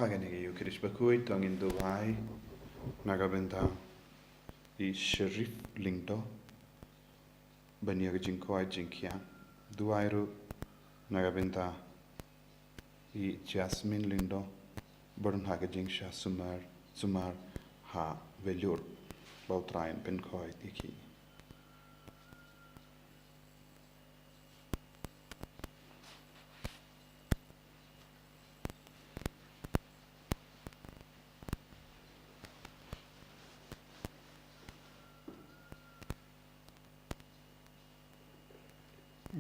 Hagenege Yukirish Bakhuid, Tongin Dubai, Nagabenta, I Sharif Lingto, Banyaga Jinkoi Jinkia, Duairu, Nagabenta, I Jasmine Lindo, Burn Hagajinksha Sumar Ha Velur, Bautrayan Penkoi Iki.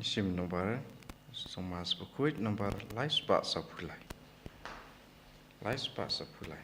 Sim nomor Somas Bakhuid nomor Lais Pak Sapulai. Lais Pak Sapulai.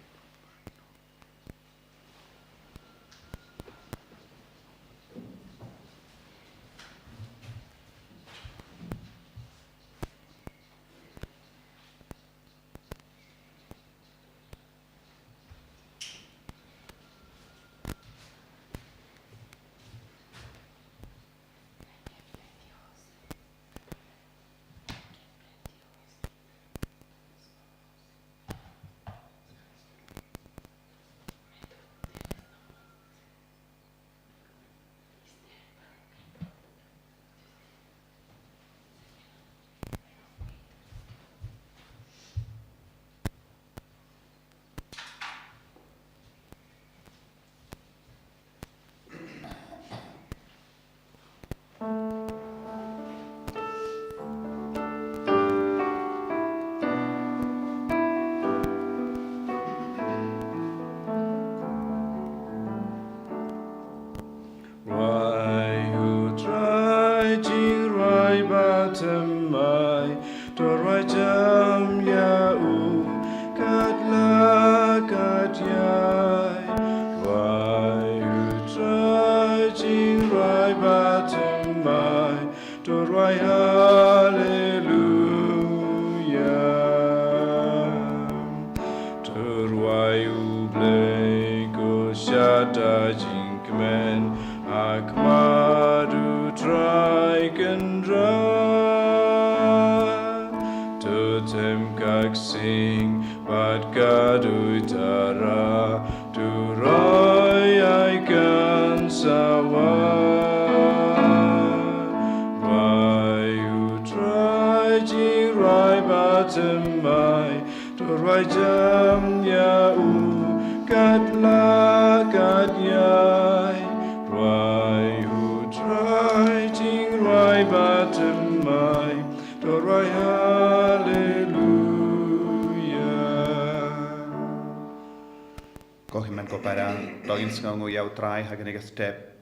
Sngi yau try hagenega step.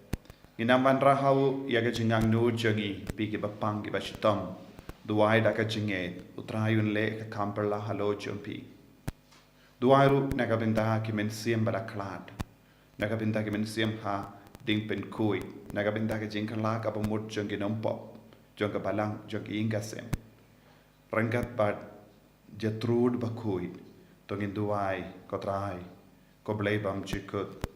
Ginamban rahau yaga jingang nu jangi pigi bapang gi bashitam. Duai daka jinget utrayun le ka kamperla halo jumpi. Duairu nagabinda ki mensiam balaklad. Nagabinda ki mensiam ha ding pen kui. Nagabinda ki jingkala ka pamut jangi nompop. Jangka balang jangi ingasem. Rangkat bad Jatrud Bakhuid. Tongin duai kotrai. Ko blay bam jikut.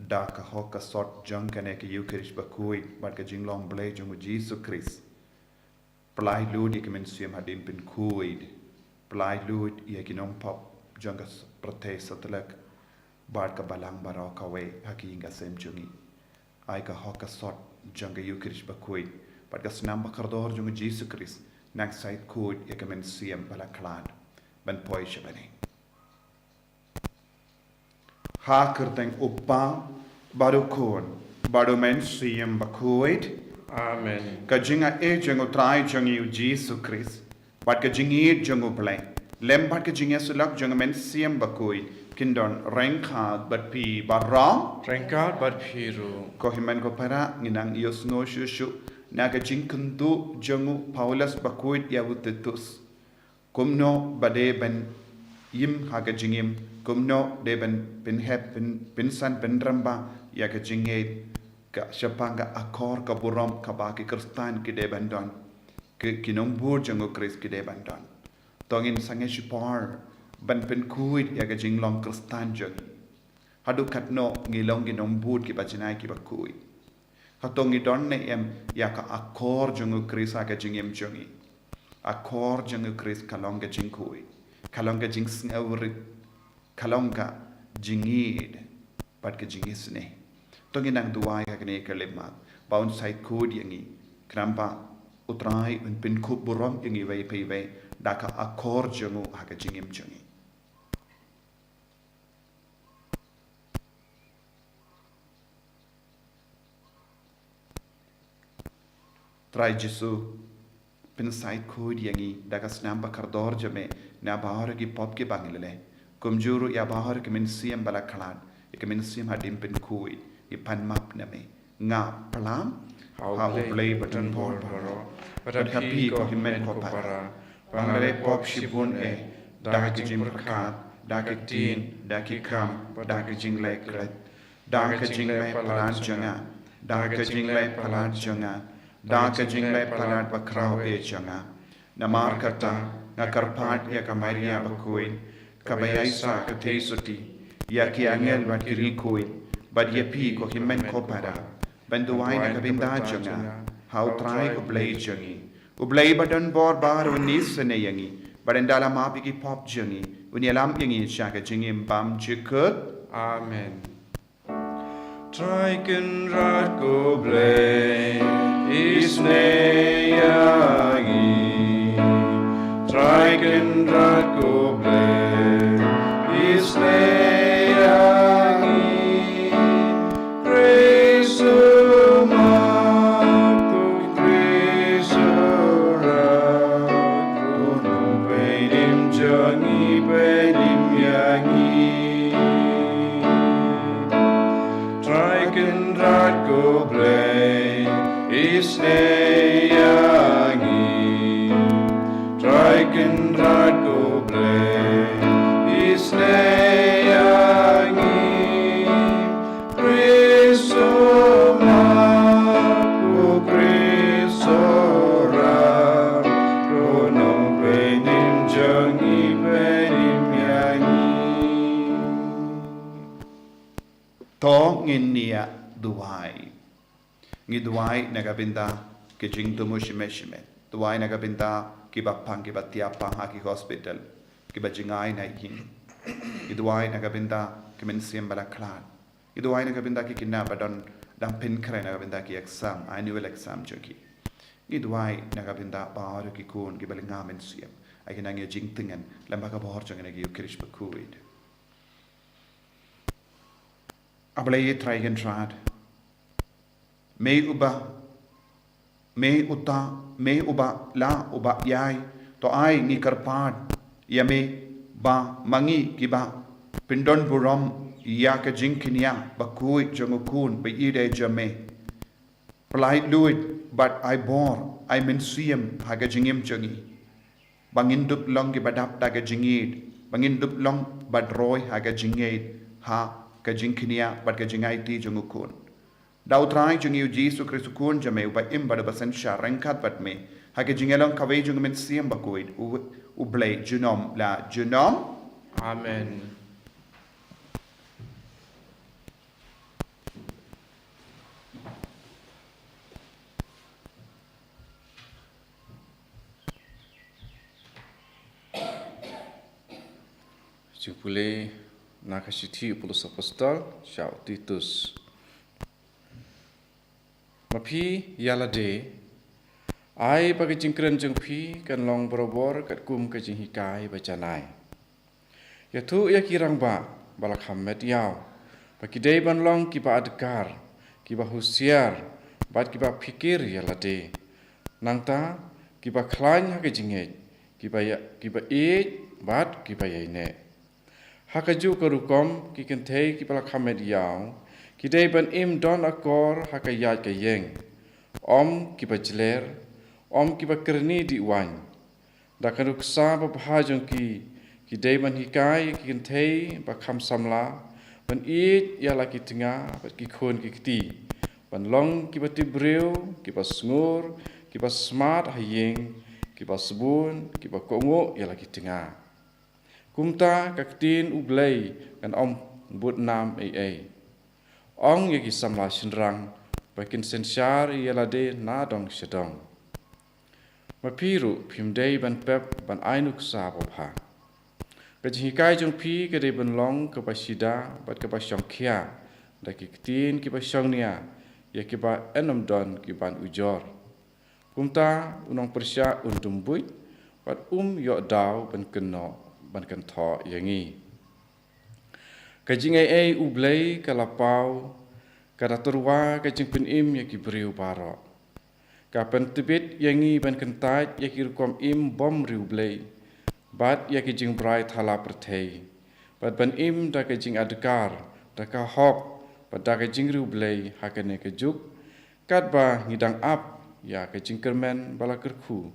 Daka hoka sort junkane ke Yukirish Bakhuid but ka jinglong blay jungu Jesus Christ. Plai lud ye kemensiam hadim pin kuid. Plai lud ye kinom pop jungas prate satlek bad ka balang baraka we haki inga sem jungi. Ai ka hoka sort junga Yukirish Bakhuid but ka snam bakardor jungu Jesus Christ nak sait kuid ye kemensiam balaklad ban poi shabane. Ha kerteng upa baru kon baru mensiam Bakhuid. Amen. Kajinga jango try jangu Jesus Christ. But kajingi jango play. Lembat kajinga sulak jango mensiam Bakhuid. Kindon rengkat but pi barang. Rengkat but piru. Kohiman ko para nginang ios no shushu. Na kajing kundu jangu Paulus Bakhuid yavutetus. Kumno bade ben yim hakajingim. Kumno de ben hep ben san ben ramba ya kajinge ka syapanga akor ka buram ka baki kristan ki de bandon ke kinombur jango kris ki de bandon tongin sange shipar ban pen kuit ya ka jinglong kristan jang hadu katno ngilong kinombur ki bachinai ki bakui hatongi donne em ya ka akor jango kris ka jingem jangi akor jango kris kalong ka jingkui kalong ka jing awrit kalong ka jingid pat ka jingis ne tongi nang duai ka ne ka lemat baun side code yangi krampa utrai un pin khup burom yangi vai pei vai daka akor jongu ha ka jingim jongi trai jisu pin side code yangi daka snamba kardor jame na bahar ki pop ke bangile kumjuru ya bahar ke min siam bala khalan ke min siam hadim pin khui i pan map na me nga plam how play button bor baro but happy ko himen ko para bangale pop shibun e da jim prakhat da ke tin da ke kam da ke jing le kret da ke jing le palan janga da ke jing le palan janga da ke jing le palan bakrao e janga namar kata na karpat ya kamaria Bakhuid kabayaisa ka teisuti ya ki angel bat kiri koi bat ye pi ko himen ko para banduai na kabinda janga how try ublay badan bor bar unis ne yangi barendala mapi ki pop jangi unyalam yangi shaka jingim bam jikut amen try can rat go blay is ne yangi try can rat go blay is ne nia duai ngi duai nagabinda ke jing tu mushime duai nagabinda ki bapang ki batia pa ha ki hospital ki bajingai na yin ngi duai nagabinda ki mensiam bala klan ngi duai nagabinda ki kinna badon dam pin kre nagabinda ki exam annual exam joki ngi duai nagabinda ba ki kun ki balinga mensiam ai kinang ye jing tingen lamba ka bor jang ki krish Bakhuid ablay traigen trad me uba la uba yai to ai ni karpad yame ba mangi kiba pindon buram ya ka jinkinia Bakhuid jongukun be ide jame plai luit but I bor I mensiam haga jingim jongi bangin dup long ki badap daga jingid bangin dup long bad roy haga jingid ha ka jinkinia bat ka jingai ti jongukun dau trai jongi Jesu Kristukun jame uba imbada basan sharangkat bat me haga jingelong kawai jong mensiam Bakhuid u blay junom la junom amen Jupule nakasiti upulus apostol syau Titus mapi yalade ai bagi jingkren jengpi kan long borobor kat kum ke jinghikai bacanai yatu ya kirang ba balakam mediaw bagi dei ban long kiba adkar kiba husiar bat kiba pikir yalade nangta kiba klan ha ke jinget kiba bat kiba yaine hakaju karukom ki kentei ki pala khamet yaw ki dei ban im don akor hakayat ka yeng om ki bajler om ki bakrni di wan da karuk sa ba bhajong ki dei ban hikai ki kentei ba kham samla ban it ya la ki tinga ba ki khon ki ti ban long ki bati breu ki ba sngur ki ba smart hayeng ki ba sabun ki ba kongo ya la ki tinga kumta kaktin ublay kan om but nam ai ong yaki samla shinrang bakin sensyar yalade na dong shadong mapiru pimdei ban pep ban ainuk sa bopha Kejihikai jong pi ke de benlong ke pasida bat ke pasong kia da ki tin ki pasong nia ya ki ba enam don ki ban ujor. Kumta unong persya untum buit bat yo dau ban kan tho yangi. Kajingai ublei kalapau kada turwa kajing penim ya ki beriu barok. Kapan tebit yangi ban kentat ya ki rukom im bom riu blei. Bat ya ki jing brai thala perthei. Bat ban im da kajing adekar da ka hok bat da kajing riu blei hakane kejuk. Kat ba ngidang ap ya kajing kermen bala kerku.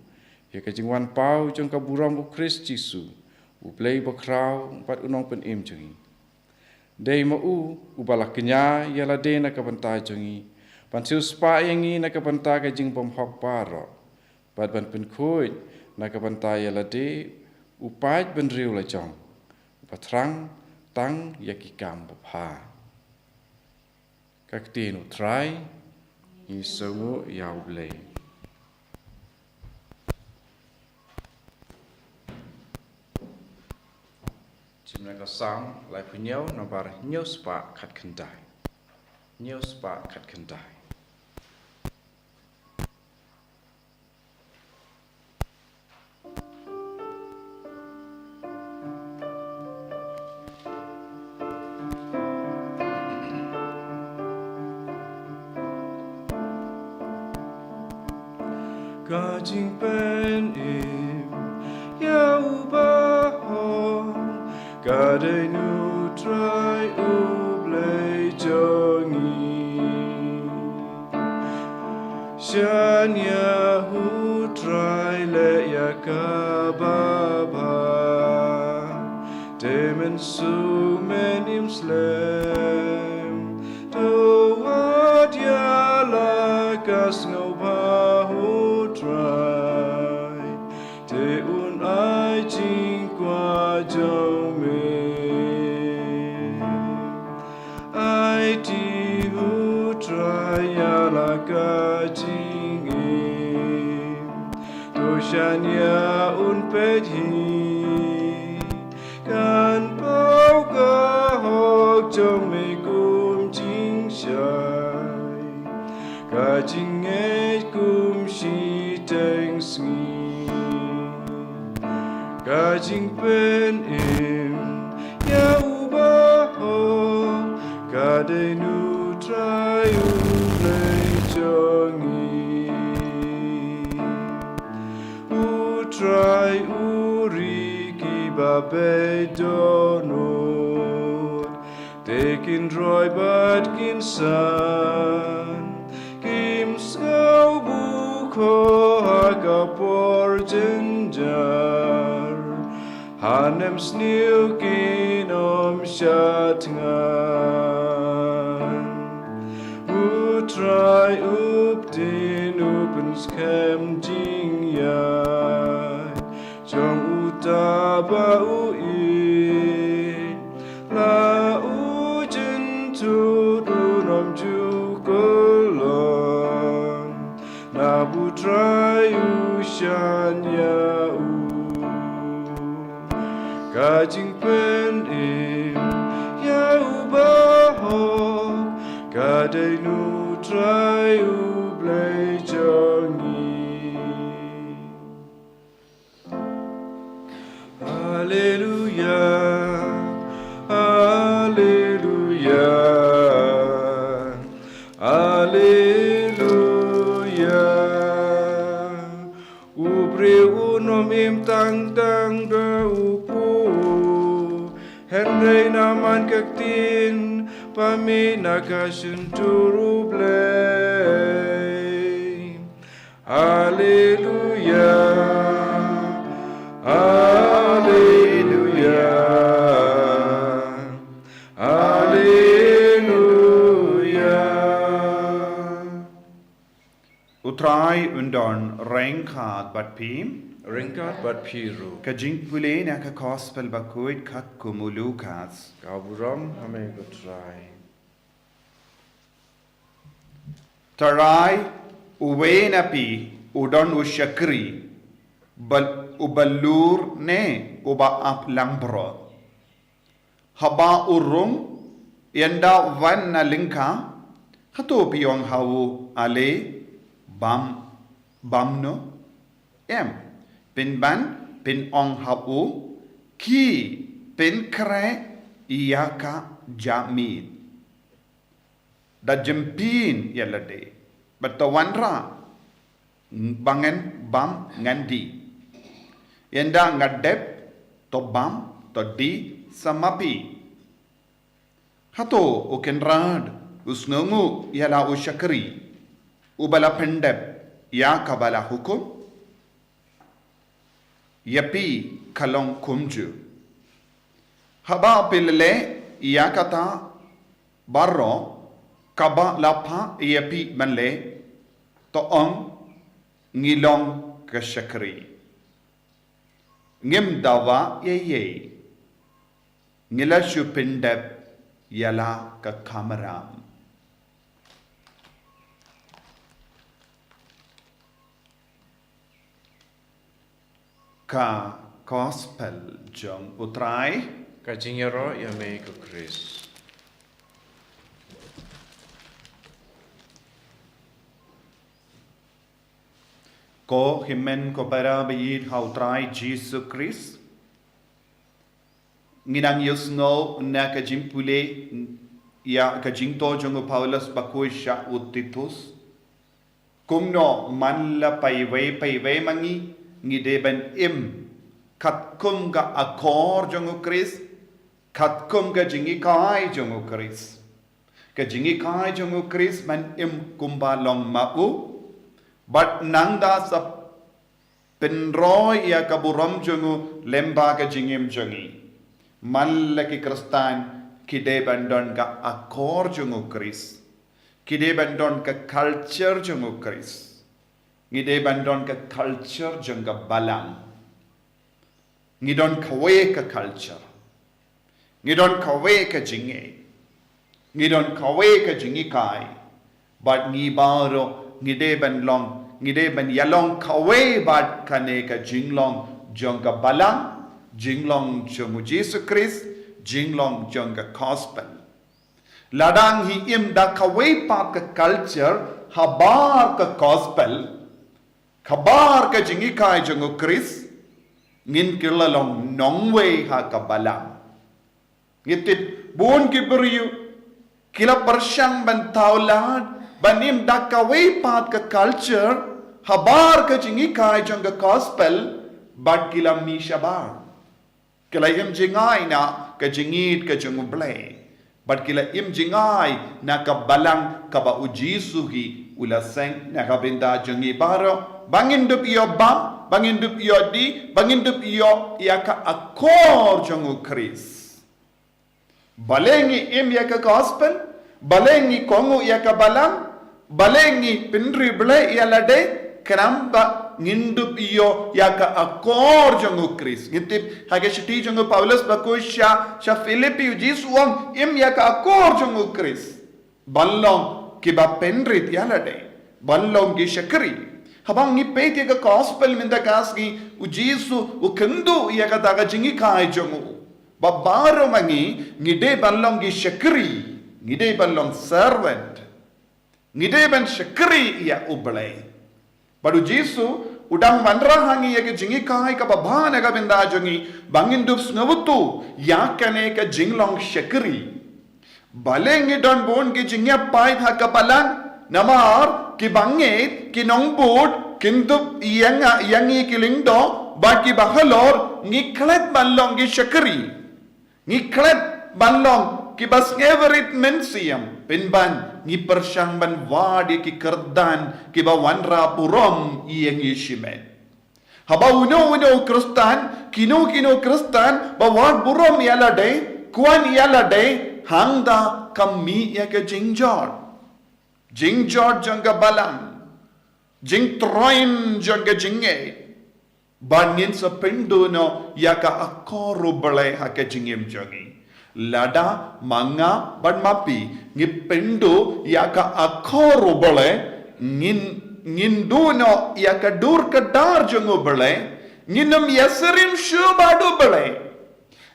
Ya kajing wan pau jong kaburam u Kris Jisu. Ublei bakrau bat unong pen im jongi. Dei mau ubala kenya yala de na kabanta jongi. Pan siu spa yangi na kabanta kajing bom hok baro. Bat ban pen kuit na kabanta yala de upaj ben riu la jong. Patrang tang yakikam bapa. Kaktin utrai isungu yaublei. Chimna ka sang lai punyau nabar nyau spa khat khandai. Nyau spa khat khandai. Kajing pen im yau bahong kadai nu trai ublei jongi shan yahu trai Lait-ïa kababa demen su menim slem do wat yala kas ngau bahu trai te un ai jing qua jong me ai ti hu trai yala ka jing e to shan ya un pet hi kan pau ka hok jong me kum jing shai ka jing e kum shi teng sngi ka jing pen im yau ba ho ka de nu trai u plei jongi u trai u ri ki ba be donot tekin roi bat kin san kim sau bu ko ka por jinjar hanem sniu kinom shat ngan u trai up din upens kem jing ya jong u ta ba u i la u jin tu du nom ju kolon na bu trai u shan ya u ka jing pen im ya u ba ho ka de nu trai u blei jongi hallelujah hallelujah hallelujah ubre unom im tang tang da upu henrei naman kaktin pamina kashenturu blei hallelujah hallelujah hallelujah Utrai undon rengkhat bat pim Ringkat bat piru. kajing pule na ka gospel Bakhuid khat kumulukas Kaburam hame gutrai. tarai uwe na pi udon ushakri ubalur ne uba ap lang brod. Haba urung yanda van na lingka hato piyong hawu ale bam no em pin ban pin ong hawu ki pin kre iyaka jamid da jempin yalade batawanra bangen bam ngandi yanda ngadep to bam to di samapi hato ukenrad usnungu yala ushakri ubala pendep ya kabala hukum yapi kalong kumju haba pilale ya kata barro kaba lapa yapi manle to ong ngilong kashakri ngim dawa ye ngilashu pendep yala ka kamaram ka gospel jong utrai ka jingero ya me ko Chris ko himen ko para bayid how try Jesus Christ nginang yusno na ka jimpule ya ka jingto jong Paulus Bakhuid sha utitus kumno manla paiwei mangi ngideben im katkum ga akor jong Christ katkum ga jingi kai jong Christ ka jingi kai jong Christ man im kumba long mau but nangda sa penroy ya kaburam jongu lemba ka jingim jongi mallaki kristan kide bandon ka akor jongu Chris kide bandon ka culture jongu Chris ngide bandon ka culture jonga balang ngidon kawe ka culture ngidon kawe ka jinge ngidon kawe ka jingi kai but ngi baro ngide ban yalong kawe bat kane ka jinglong jonga balang jinglong jomu Jesus Christ jinglong jonga gospel ladang hi im da kawe pat ka culture habar ka gospel kabar ka jingi kai jongu Christ ngin kilalong nongwe ha ka balang ngitit buon kiberiu kila persyang ban taulad banim da kawe pat ka culture habar ka jingi kai jong ka gospel bad kila mi shabar kila im jingai na ka jingit ka jong blay bad kila im jingai na ka balang ka ba ujisuhi ula seng na ka binda jongi baro bangindup iyo bam bangindup iyo di bangindup iyo ya ka akor jong Chris balengi im ya ka gospel balengi kongu ya ka balang balengi pinri bele yalade keramba ngindup iyo yaka akor jongu Chris ngitip hage shiti jongu Paulus Bakhuid sha Filipi Jesus wong im yaka akor jongu Chris ballong kiba penrit yalade ballong gi shakri habang ni pete ka gospel minda kasgi u Jesus u kendu yaka daga jingi kai jongu babaro mangi ngide ballong gi shakri ngide ballong servant ngide ban shakri ya ublay Badu Jesu udang mandra hangi ya ke jingi kai ka babana ka binda jongi bangin dups ngavutu ya kane ka jinglong shakri balengi don bon ke jingya pai tha ka balang namar ki banget ki nongbud kintu yangi ki lingdo ba ki bahalor ngiklet balong ki shakri ngiklet balong ki bas everit mensiam pinban ni persyang ban wadi ki kerdan ki ba wanra purom iyang yishimet haba uno kristan kino kristan ba wad purom yalade kuan yalade hangda kami ya ke jingjot jangga balang jing troin jangga jinge banin sa pendono ya ka akoro balay ha ke jingem jangi lada manga ban mapi ngi pendo yaka akoro bole ngin duno yaka dur ka dar jongo bole Nginom yasirim shuba dubale.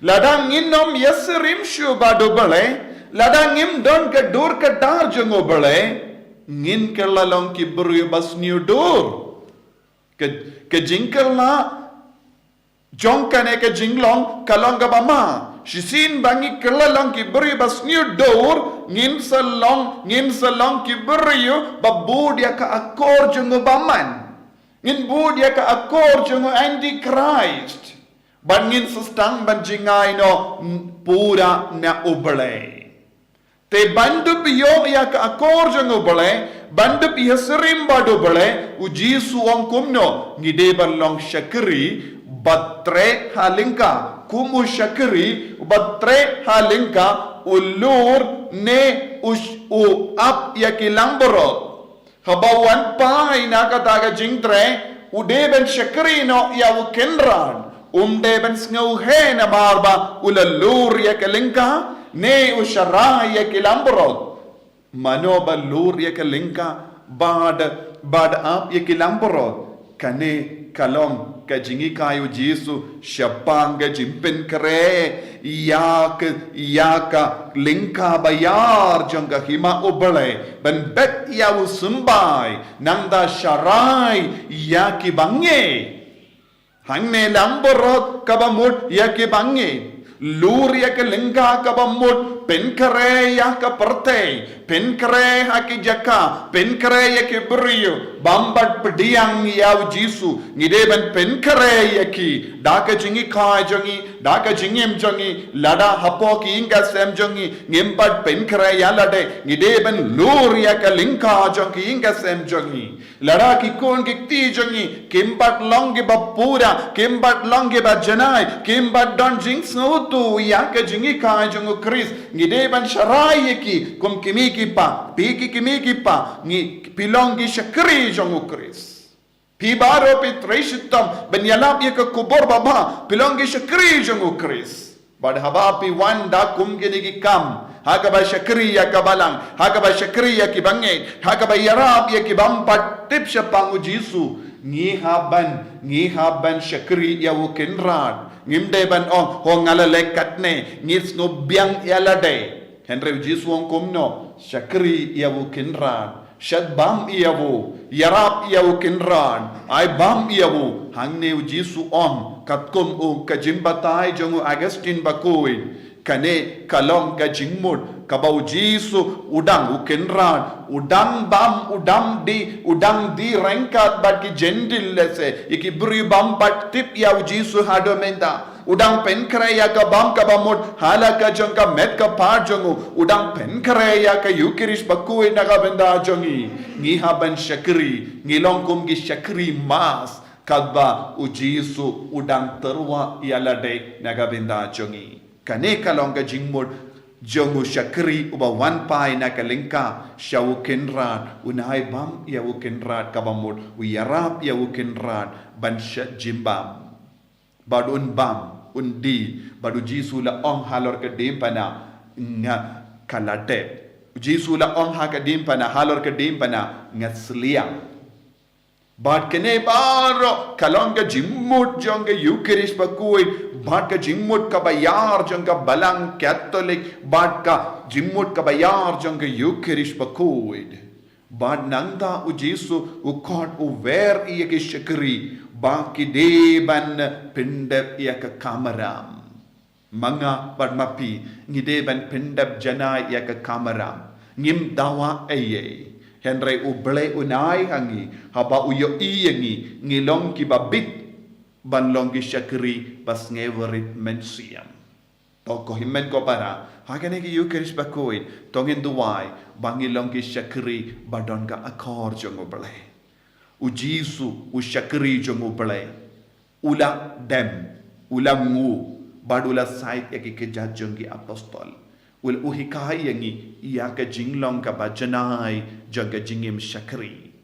Ladang nginom yasirim shuba dubale. Ladang ngim don ke dur ke dar jongo bale. Ngin ke lalong ki buru bas new dur. Ke jingkel na jong kane ke jinglong kalong ka bama. Shisin bangi ke lalong ki buru bas new dur. Ngin salong ki buru babu dia ka akor jongo baman. Ngin bu dia ka akor jongo antichrist. Ban ngin sustang ban jingai no pura na ubale. Te bandu piyo ya ka akor jongo bale. Bandu piyo serim bado bale. Uji suong kumno. Ngide ban long syakri. Batre halingka. Kumu syakri. Batre halingka. Ulur ne u ap ya kilamborot. Habawan pa inakataga jingtre, udeben shakrino ya ukenran, deben snguhe na barba ulalur ya kelingka, ne ushara ya kilamborot. Mano balur ya kelingka, bad ap ya kilamborot, kane kalom kajingi kayu jisu, syapang gajimpen kere, yaka lingka bayar jangka hima ubale, ban bet ya usumbai, nangda sharai yaki bange, hangne lamborot kabamut yaki bange, lur yaki lingka kabamut, pen kere yaka perte, pen kere haki jaka, pen kere yaki beriyo, bambat pediang yaw jisu, ngideben pen kere yaki, daka jingi kai jongi, daka jingim jongi, lada hapo ki inga sem jongi, ngimbat pen kere yalade, ngideben lur yaka lingka jongi inga sem jongi, lada ki kun kikti jongi, kimbat longi bapura, kimbat longi bajanai, kimbat don jing snutu, yaka jingi kai jongu kris, ngideben sharai yaki, kum kimiki pa, piki kimiki pa, ngi pilongi syakri jongu kris. Pibaro pitreshitam benyalap ye ke kubur baba pilongi syakri jongu kris. Bad haba pi wanda kum gini kam. Hakaba syakri ya kabalang, hakaba syakri ya kibange, hakaba yarab ya kibampat tip syapang ujisu. Ngihaban syakri ya wukinrad. Ngimdeban ong hongalalekat ne, ngisno biang yalade. Henry ujisu ong kumno syakri ya wukinrad. Shad bam iyawu, yarap iyawu kinran, ay bam iyawu, hangne ujisu katkum kajimbatay jongu Agustin Bakhuid, kane kalong kajingmud, kabaw jisu udang ukinran, udang di rengkat bat ki jendil lese, iki beri bam bat tip yaw jisu hadomenda. Udang pen kreya ka bam ka bamut hala ka jong ka met ka par jongu udang pen kreya ka yukirish Bakhuid na ka benda jongi ngihaban syakri ngilong kum gi syakri mas kadba ujisu udang terwa yalade na ka benda jongi kane kalong ka jingmud jongu syakri uba wan pai na ka lingka syawu kinrat unai bam yawu kinrat ka bamut uyarap yawu kinrat ban jimbam badun bam undi badu jisu la ong halor ke dimpana nga kalate jisu la ong ha ke dimpana halor ke dimpana nga sliang bad kene baro kalonga jimmut jonga Eucharist Bakhuid bad ka jimmut ka bayar jonga balang Catholic bad ka jimmut ka bayar jonga Eucharist Bakhuid bad nangda u jisu u kod u ver iye ke syakri baki deban pindap ia ke kamaram. Manga barmapi ngideban pindap jana ia ke kamaram. Ngim dawa aye. Henry uble unai hangi. Haba uyo iyangi. Ngilong ki babit. Banlong ki syakri bas ngeverit mensiam. Toko himen ko para. Hakane ki Eucharist Bakhuid. Tongin duwai. Bangilong ki syakri badon ka akor jong uble. Ujisu usyakri jongu belai ula dem ula ngu badula sait yaki kejat jongi apostol ul uhikai yangi iya ka jinglong ka bajanai jonga jingim syakri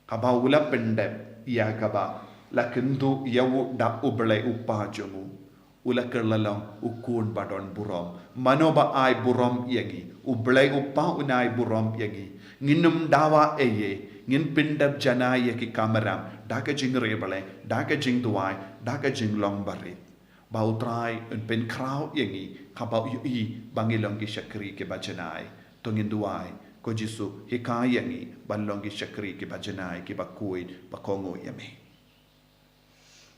kaba ula pendem iya kaba lakendu yawu da ubelai upa jongu ula kerlalong ukun badon burom manoba ai burom yangi ubelai upa unai burom yangi nginum dawa eye ngin pindap janai ki kameram daka jing rebale daka jing duai daka jing long barit bau trai un pen krau yangi kabau yu bangilong ki shakri ke bajanai tongin duai ko jisu hikai yangi balong ki shakri ke bajanai ki Bakhuid bakongo yame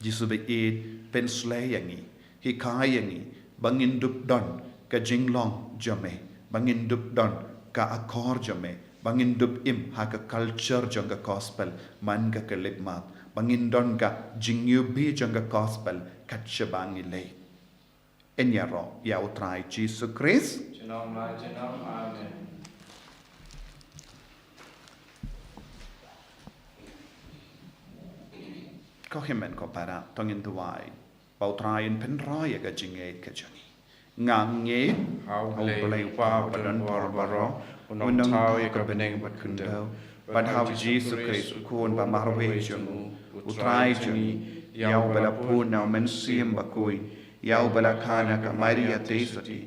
jisu be id pen slay yangi hikai yangi bangin dup don ka jing long jame bangin dup don ka akor jame bangin dup im ha ka culture jong ka gospel man ka kelipmat bangin don ka jingyu bi jong ka gospel katcha bangi le enyaro ya utrai Jesus Christ Amen. ko himen ko para tongin duai bau trai in pen roi ka jinget ka jangi ngang nge How au blay blay pa pa badan war bor baro unong tau ya ka beneng bat kundau. but how Jesus Christ kun ba marwe jong utrai jangi yau bala pun na men sim Bakhuid yau bala kana ka Maria tesoti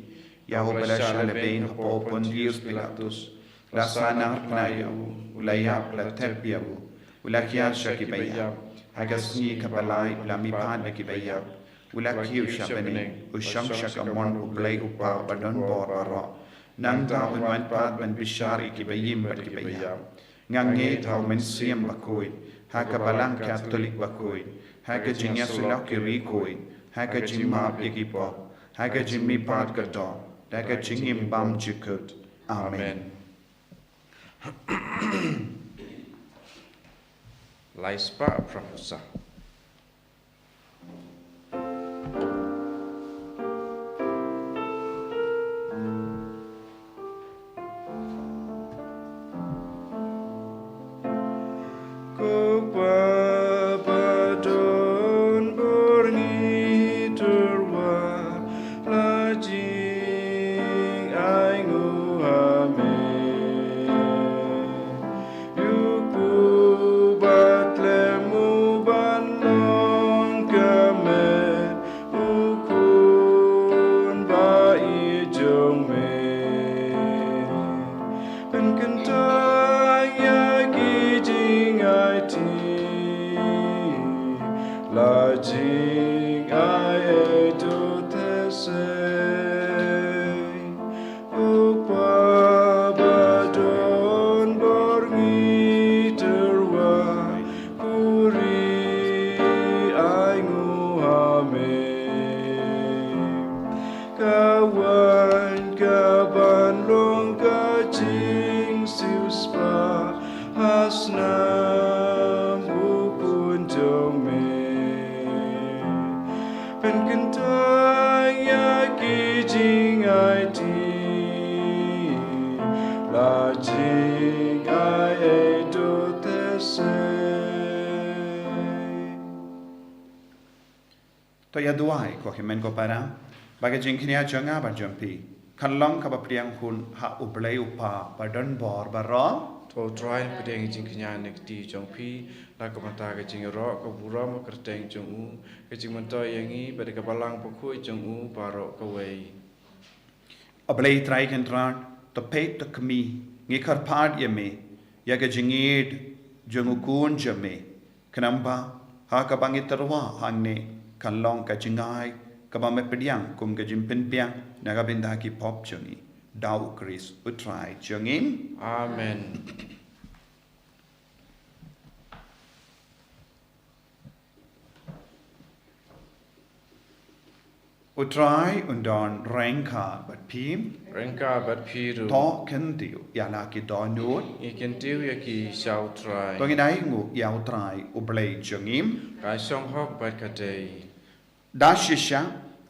yau bala shalabein po pon Dios Pilatus la sana na yau ulayap la tep yau ulakian shaki bayap hagasni ka balai la mi pan ki bayap ulakiu shabene ushang shakamon ublay upa badon bor baro nang ta unwan pat ben bishari ki bayim bat ki bayap ngange tau men sim Bakhuid haka balang Catholic Bakhuid haka jinya sulak ki rikoid haka jimap yekipop haka jimmi pat kato haka jingim bam jikut amen Laispa prahusa. to ya duai ko himen ko para baga jingkhinia janga ba jampi khanlong ka ba priang hun ha ublai upa badon bor baro To try pedeng jing kenya nek ti jong pi la ka mata ka jing ro ka bura ma kerteng jong u ka jing manto yangi pada ka balang Bakhuid jong u baro ka wei ablai trai kan tran to pet to kmi ngi khar pad yeme ya ga jingid jongu kun jame kanamba ha ka bangi terwa hangne khanlong ka jingai ka ba me pediang kum ka jim pen piang na ga binda ki pop jongi dau Chris utrai jongin Amen. utrai undon rengka bat pim Rengka bat piru to ken tiu ya la ki do nut iken tiu ya ki shau try to ngai ngu ya utrai ublai jongim ka shong hok bat ka dei da shisha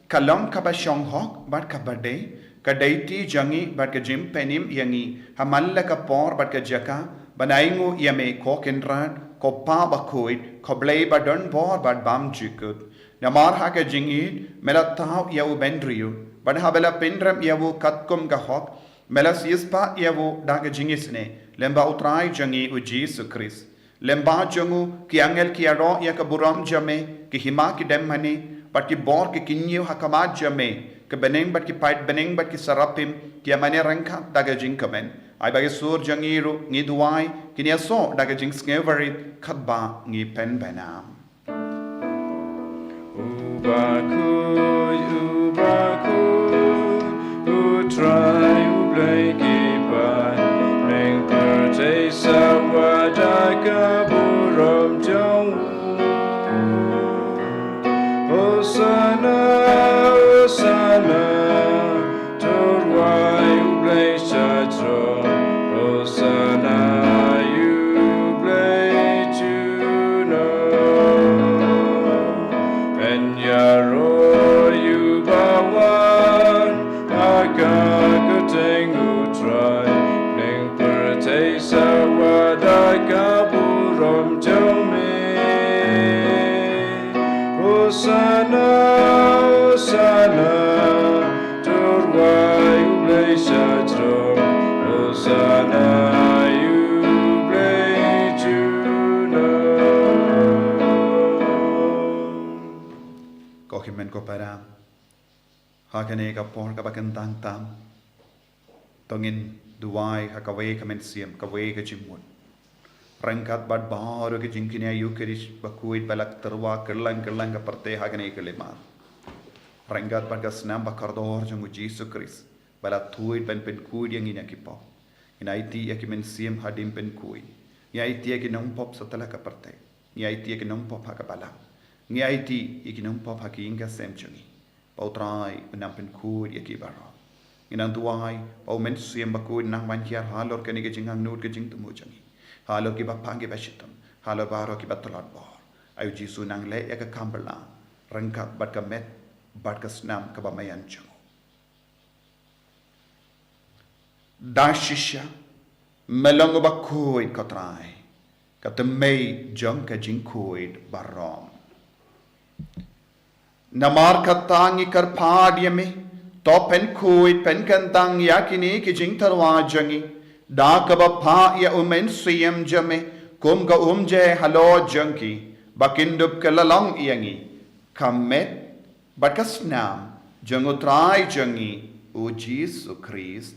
kalong ka ba shong hok bat ka bade ka deiti jangi bat ka jim penim yangi hamalla ka por bat ka jaka banaingu yame ko kenran ko pa Bakhuid ko blai badon bor bat bam jikut namar ha ka jingi mela taw ya u bendriu ban ha bela pendram ya u katkum ka hok mela sispa ya u da ka jingisne lemba utrai jangi u Jesus Christ lemba jangu ki angel ki aro ya ka buram jame ki hima ki dem mani bat ki bor ki kinyu hakamat jame ke beneng bat ki pait beneng bat ki sarapim ki amane rangka daga jingkamen ai bagi sur jangiru ngi duai kini aso daga jing skeverit khatba ngi pen benam Bakhuid, try play kipai, neng percaya sawadaka buram jong. Hosanna, Hosanna, turwai play shadro. Hosanna, you play tuna. And yaro you bawan, akakutengu try. Neng percaya sawadaka buram jong me. Hosanna, Hosanna, turwai ublei shadro. Hosanna, you play tuna. Kokimen ko para hakane ka por ka bakan tang tam tongin duai hakawe kamen siam kawe ka jimut rangkat bad baru ke jingkine ayu kerish Bakhuid balak terwa kerlang ka parte hakane ke lema rangkat bad ka snam bakardor jong Jesus Christ balak tuid pen kuid yang ina kipo ina iti yakimen siam hadim pen kuid ya iti yakinong pop satala ka parte ya iti yakinong pop hakabalang ya iti yakinong pop hakinga semchungi pautrai menampen kuid yakibaro inang tuai pau men siam Bakhuid nang mankiar halor kani ke jingang nut ke jing tumu jangi halor ki bapang ke bashitam halor baro ki batolat bor ayu jisu nang le ya ka kambala rangkat bat ka met bat ka snam ka bamayan chang dashisha melong Bakhuid kotrai ka temei jong ka jing kuid barom namar katangi kar padyame to pen kuid pen kantang yakini ki jing tarwa jangi da ka ba pha ya umen siyam jame kum ga umje halo janki bakindub kalalong iyangi kamet bakasnam jangutrai jangi o Jesus Christ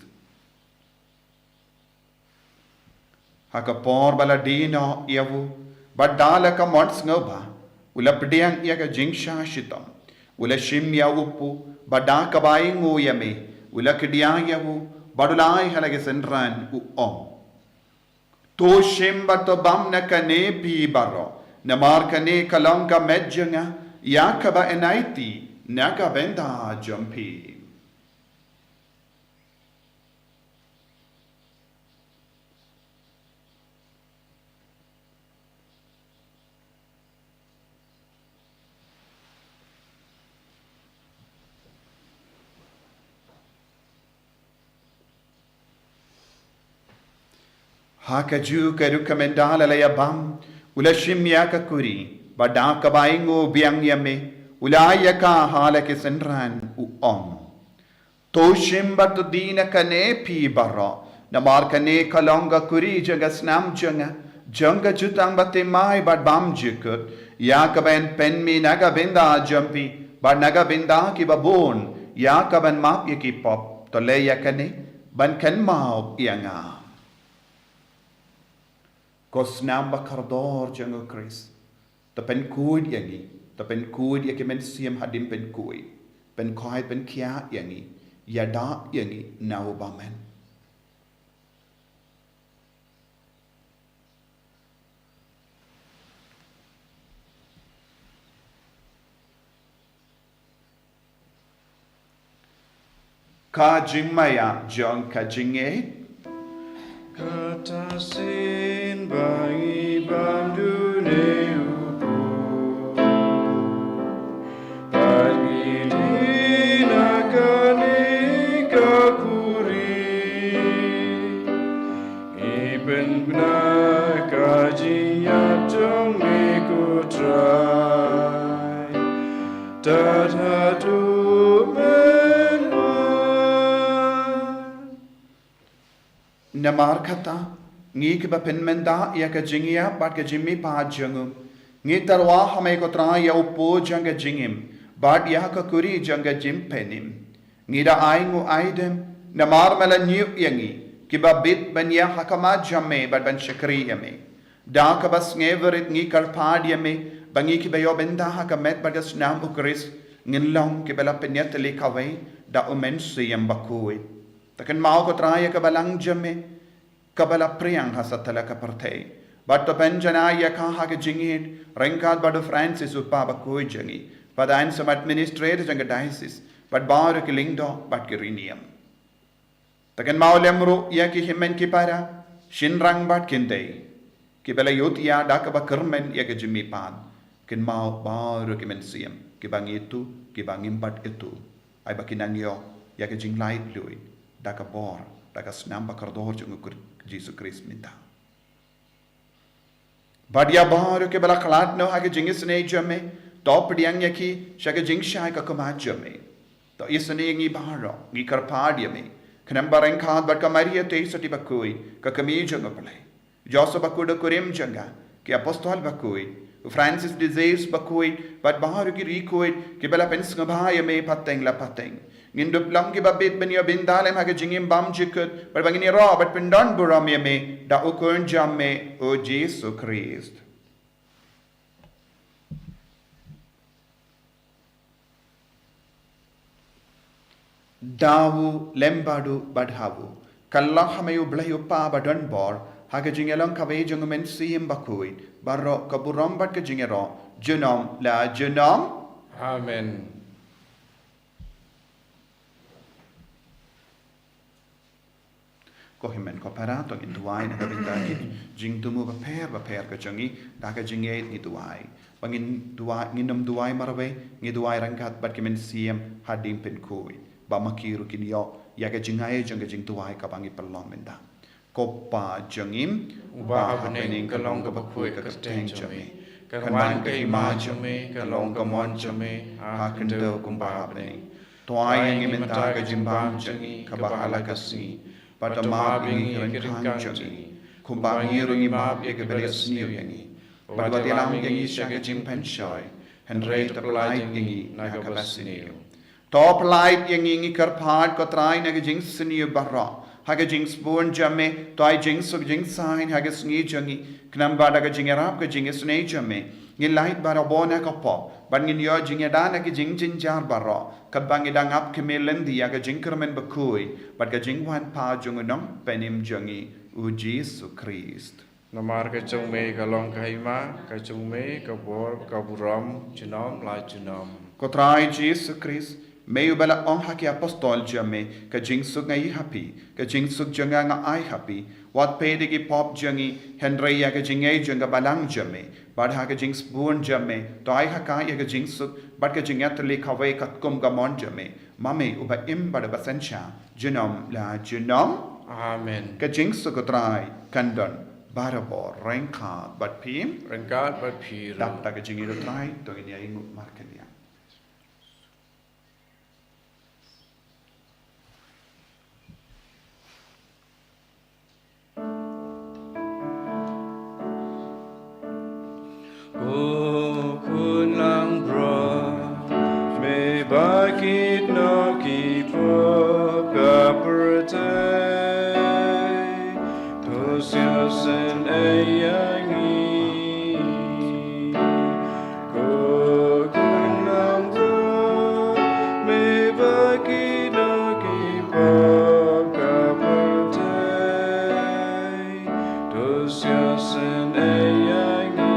hakapor baladino yavu badala ka mons ngoba ulapdiang iya ka jingsha shitam ula shimya upu bada kabai nguyame ula kdiyayavu badulai halage senran u om to shimba to bamna kane pi baro namar kane kalanga medjanga yakaba enaiti naka benda jumpi Hakaju kerukamendala ya bam ulashimya ka kuri badaka baingo biang yame ulaya ka halake senran u om toshim bat dina kane pi barra namar kane kalonga kuri janga snam janga jutang bate mai bad bam jikut yakaben penmi naga benda jampi bad naga benda ki babon yakaben map yaki pop to le yakane ban kan mau yanga Kosnam bakardor jango Chris. Ta pen kuid yangi. Ta pen kuid yakimen siam hadim pen kuid. Pen koi pen kia yangi. Yada yangi now bamen. Ka jingmaya jong ka jinge. Katasin bangi bandune upu Pagi dina kani kakuri Iben bna kajinya jong mikutrai Tatatu Namar kata ngi ke bapen menda ya ka jingia bat ka jimmi pa jangu ngi tarwa hame ko tra ya upo janga jingim bat ya ka kuri janga jim penim ngi da aingu aidem namar mala nyu yangi Kiba bit banya hakama jamme bad ban shakri yame. Da kabas ngeverit ngi karpad yame bangi kibayo benda hakamet bagas nam ukris ngin long kibala penyateli kawai da umensi yang Bakhuid. Takan mau ko traya kabalang jamme kabala priang hasatala kaparte. But the penjanaya kaha ke jingit rengkat badu Francis upa Bakhuid jangi. Padain some administrators and diocese but bar kilingdo but kirinium. Takan mau lemru ya ki himen kipara shinrang bat kindai. Kibala Lait-ïa dakaba kermen ya ke jimi pan. Kin mau baru kimensiam kibang itu kibang imbat itu. Ay bakinang yo ya ke jing light lui dakabor dakas namba kardor jung Jesus Christ minta. Badia baru kibala kalat no ha ke jingis ne jame top diang ya ki sha ke jing shai ka kamaj jame. To isane ngi baro ngi karpad yame. Kanam bareng khat bat kamaria te sati Bakhuid ka kami jung play. Joseph Bakhuid kurim janga ki apostol Bakhuid Francis desires Bakhuid but baharu ki recoid ki bela pens ngabaya me pateng la pateng ngindup lang ki babit benya bindalem ha ke jingim bam jikut but bangini ro but pindon buram me da ukun jamme o Jesus Christ. Dawu lembadu badhawu kallah hamayu blayu pa badon bor haga jingelong kawai jongumen siyem Bakhuid barro kaburam bat ke jingero junom la junom. Amen. Ko himen ko parato in tuai na kabindaki jing tumu ba per ka jongi daga jinget ni tuai bangin tuai nginam tuai marwe ngi tuai rangkat bat kemen siyem hadim pen kui ba makiru kinyo yaga jingai jonga jing tuai ka bangi pelom menda. Kopa jengim Ubah bening kalong ke Bakhuid ke keteng jame. Kanwan ke ima jame, kalong ke mon jame, ha kendo kumbah bening. Tuai yang minta ke jimbam jengi, ke bahala kasi. Pada maaf ingi rengkang jengi. Kumbah ngiru imab ya ke beres niu yangi. Pada tilam yangi sya ke jimpen syoy. Henry terpelai yangi na ke beres niu. Top light yangi ngi karpad ko trai na ke jing seniu barra. Haga jing spoon jamme, toy jing sug jing sign, haga sngi jangi, knamba daga jing arab ka jing snay jamme, ngin light bara bona ka pop, but ngin yo jing yadana ka jing jing jar bara, kabang idang up kemelendi haga jing kermen Bakhuid, but ka jing wan pa jungunong penim jangi, u Jesus Christ. Namar ke chung me kalong ke ima, ke chung me ke bor ke buram, junom la junom. Kotrai Jesus Christ. Meio bela on haki apostol jamme ka jing sug ngai happy ka jing sug janga nga ai happy wat pede ki pop jangi Henry ya ka jing ai janga balang jamme bad ha ka jing spoon jamme to ai ha ka ya ka jing sug bad ka jing atli khawai kat kum ga mon jamme mame uba im bad basancha junom la junom. Amen. Ka jing sug trai kandon barabo rengka bad pim Rengkat bat piru. dap ta ka jing iro trai to ini ai ngut markelia. Kun lang bro, me bakit no kipo kaperte, tosiasen ayangi. Kun lang bro, me bakit no kipo kaperte, tosiasen ayangi.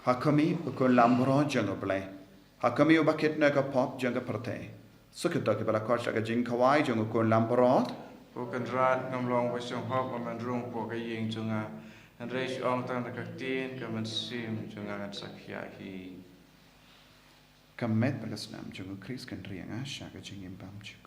Hakami ukun lambro janga blai. Hakami ubakit na ka pop janga perte. Sukita ke bala kosha ka jing kawai janga ukun lambro. Bukan rat ngamlong pasang hop aman rung po kaying junga. Henry ong tang nakaktin kaman sim junga ngat sakyahi. Kamet bagasnam janga Chris kan riang asya ka jing imbam chikut.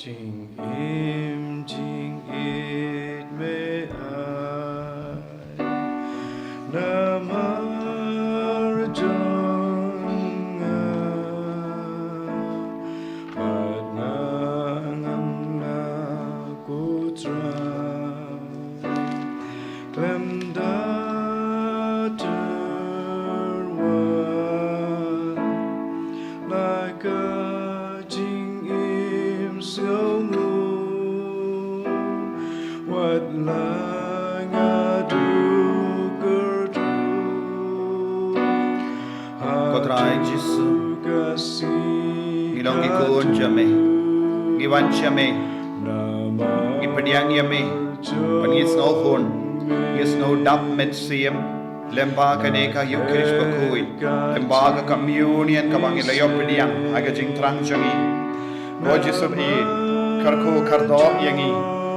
Jing im jing it me I namar jong but nang na kutra klem da like a jing im Sngi what lang adu gerdu Kodrai Jisu kasi Ngilong ikun jame Ngiwan jame Ngipadiang yame Pangis no hun Ngis no dap met siem Lembaga neka yukrish Bakhuid Lembaga communion kabangi layo padiang Aga jing trang jangi Rojisub i Karko kardo yangi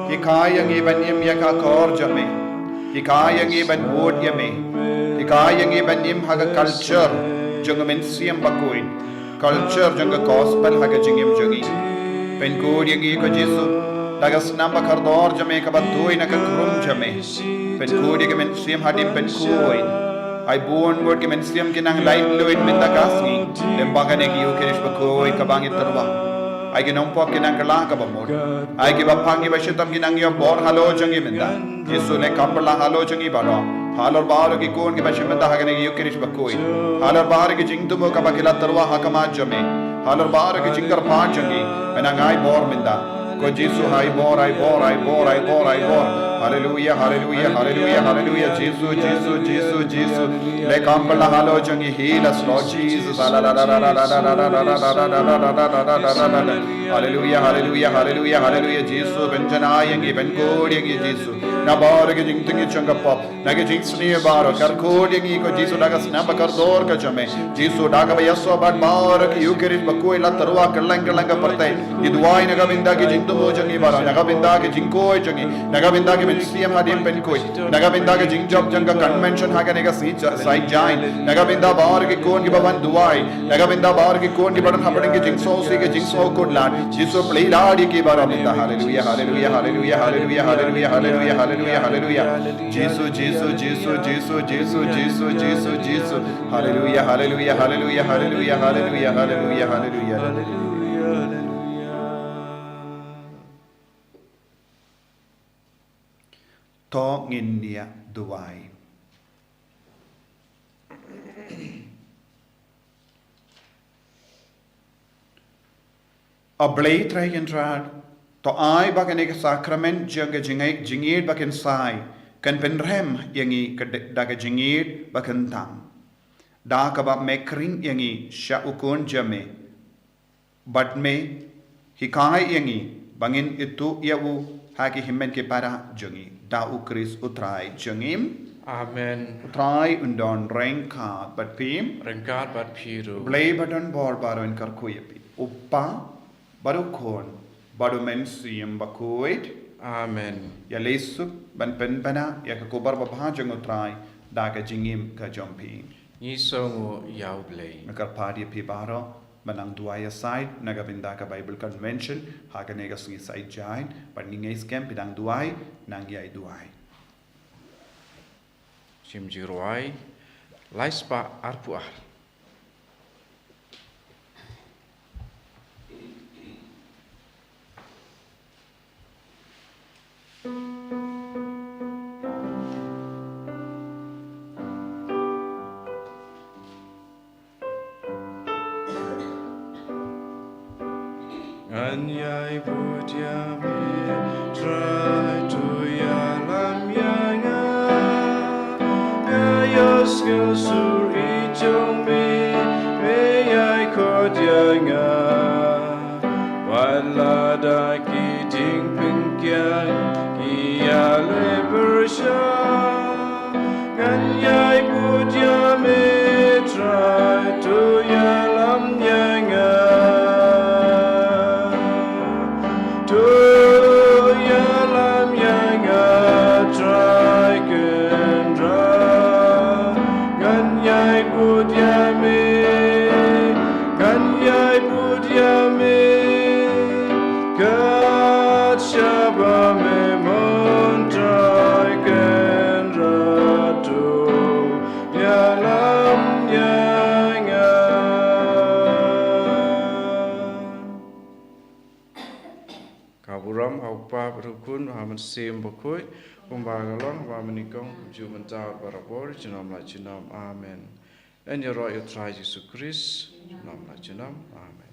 Hikai yangi ban yim yaka kor jame Hikai yangi ban wood yame Hikai yangi ban yim haga culture Junga men siem Bakhuid Culture junga gospel haga jingim jangi Pen good yangi ko Jisu Dagas namba kardor jame kabatui na kakrum jame Pen good yangi men siem hadim pen kuoin Ay buon word ki men siem kinang light luit men dagasngi Lembaga negi yukirish Bakhuid kabangit terwa Ay ginompo kinang kalaka ba mod Ay kibapangi ba shitam kinang yo bor halo jangi menda Jisu ne kampala halo jangi baro Halor bahar ki kon ki ba shimenda haga negi yukirish Bakhuid Halor bahar ki jingtumo kabakila terwa hakama jame Halor bahar ki jingar pa jangi Menang ay bor menda Ko Jisu ay bor ay bor ay bor ay bor ay bor Hallelujah hallelujah hallelujah hallelujah Jisu Jisu Jisu Jisu Le kampala halo jangi heal us Lord Jesus Hallelujah hallelujah hallelujah hallelujah Jisu benjanayangi benkodiyangi Jisu na barge jingtingi changapop nage jingsni baro karkodiyangi ko Jisu daga snamba kardor ka jame Jisu daga bayaso bad barge yukerit Bakhuid la tarwa kalanga partai idwai naga binda ki jingtumo jangi baro naga binda ki jingkoi jangi naga binda ki mensiam hadim benkoi naga binda ki jingjob janga convention haga nega side jain naga binda barge kon ki baban duai naga binda barge kon ki badan hapading ki jingso si ki jingso good lad Jisu play ladi ki baro binda hallelujah hallelujah hallelujah hallelujah hallelujah hallelujah hallelujah hallelujah Jisu Jisu Jisu Jisu Jisu Jisu Jisu Jisu hallelujah hallelujah hallelujah hallelujah hallelujah hallelujah hallelujah to ngindia duai a blade dragon trad to ai bagan ek sacrament jaga jingid bakan sai kan penrem yangi daga jingid bakan tam da ka ba mekring yangi sha ukon jame but me hikai yangi bangin itu yawu haki himmen ke para jangi da ukris utrai jangim Amen. utrai undon rengka but pim Rengkat bat piru. blay badon bor baron karkuyapi uppa baru kon baru mensiam Bakhuid Amen. ya lesuk ban penpana ya kakubar babha jangutrai daga jingim ka jompi Ni songo yau blay. nakar padi pi baro manang duaya side naga binda ka Bible convention haga nega singi side jain but ningai scam pidang duai nang yai duai Sim jiruai. Laispa arpuar. Anyai putia me try to yalam yanga Ayos suri jong me ai kot yanga Wala da ki ting pingkyang ki ale bersha Anyai putia me try to yalam yanga Good. Shabame Montrai Kendratu Yalam Yanga Kaburam Haupa Rukun Haman Sim Bakhuid Kumbagalong Wamanikong Jumental Barabor Jinam La Jinam Amen. And your royal try Jesus Christ Jinam La Jinam Amen.